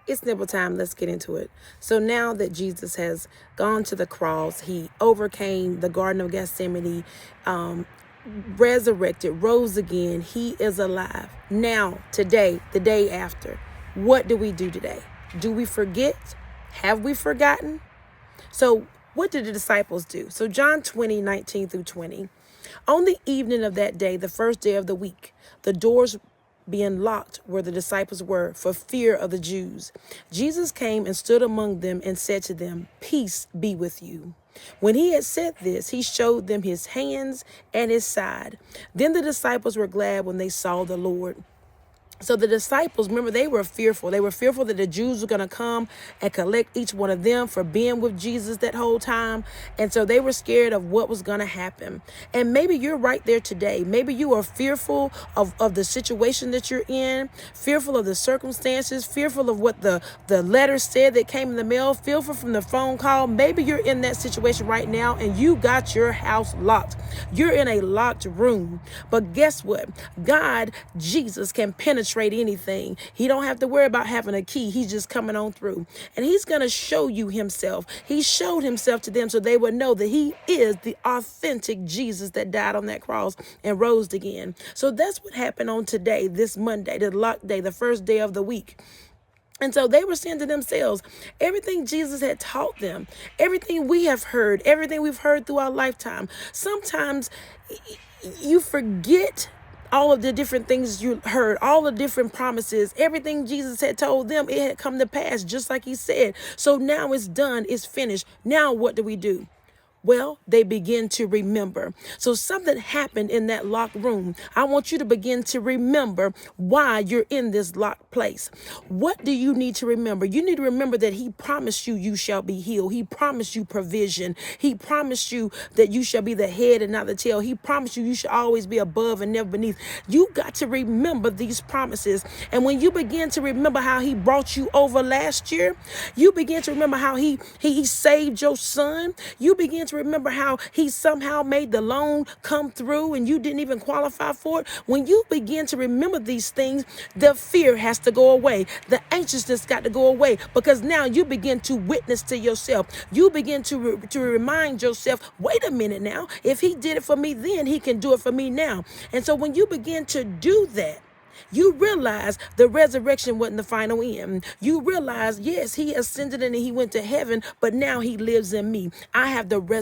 It's nibble time. Let's get into it. So now that Jesus has gone to the cross, he overcame the Garden of Gethsemane, resurrected, rose again. He is alive. Now, today, the day after, what do we do today? Do we forget? Have we forgotten? So what did the disciples do? So John 20:19-20. On the evening of that day, the first day of the week, the doors being locked where the disciples were for fear of the Jews, Jesus came and stood among them and said to them, "Peace be with you." When he had said this, he showed them his hands and his side. Then the disciples were glad when they saw the Lord. So the disciples, remember, they were fearful. They were fearful that the Jews were going to come and collect each one of them for being with Jesus that whole time. And so they were scared of what was going to happen. And maybe you're right there today. Maybe you are fearful of the situation that you're in, fearful of the circumstances, fearful of what the letter said that came in the mail, fearful from the phone call. Maybe you're in that situation right now and you got your house locked. You're in a locked room. But guess what? God, Jesus, can penetrate anything. He don't have to worry about having a key. He's just coming on through. And he's going to show you himself. He showed himself to them so they would know that he is the authentic Jesus that died on that cross and rose again. So that's what happened on today, this Monday, the locked day, the first day of the week. And so they were saying to themselves, everything Jesus had taught them, everything we have heard, everything we've heard through our lifetime, sometimes you forget all of the different things you heard, all the different promises, everything Jesus had told them, it had come to pass just like he said. So now it's done, it's finished. Now what do we do? Well, they begin to remember. So something happened in that locked room. I want you to begin to remember why you're in this locked place. What do you need to remember? You need to remember that he promised you shall be healed. He promised you provision. He promised you that you shall be the head and not the tail. He promised you shall always be above and never beneath. You got to remember these promises. And when you begin to remember how he brought you over last year, you begin to remember how he saved your son. You begin to remember how he somehow made the loan come through and you didn't even qualify for it. When you begin to remember these things, the fear has to go away. The anxiousness got to go away, because now you begin to witness to yourself. You begin to remind yourself, wait a minute now, if he did it for me then, he can do it for me now. And so when you begin to do that, you realize the resurrection wasn't the final end. You realize, yes, he ascended and he went to heaven, but now he lives in me. I have the resurrection.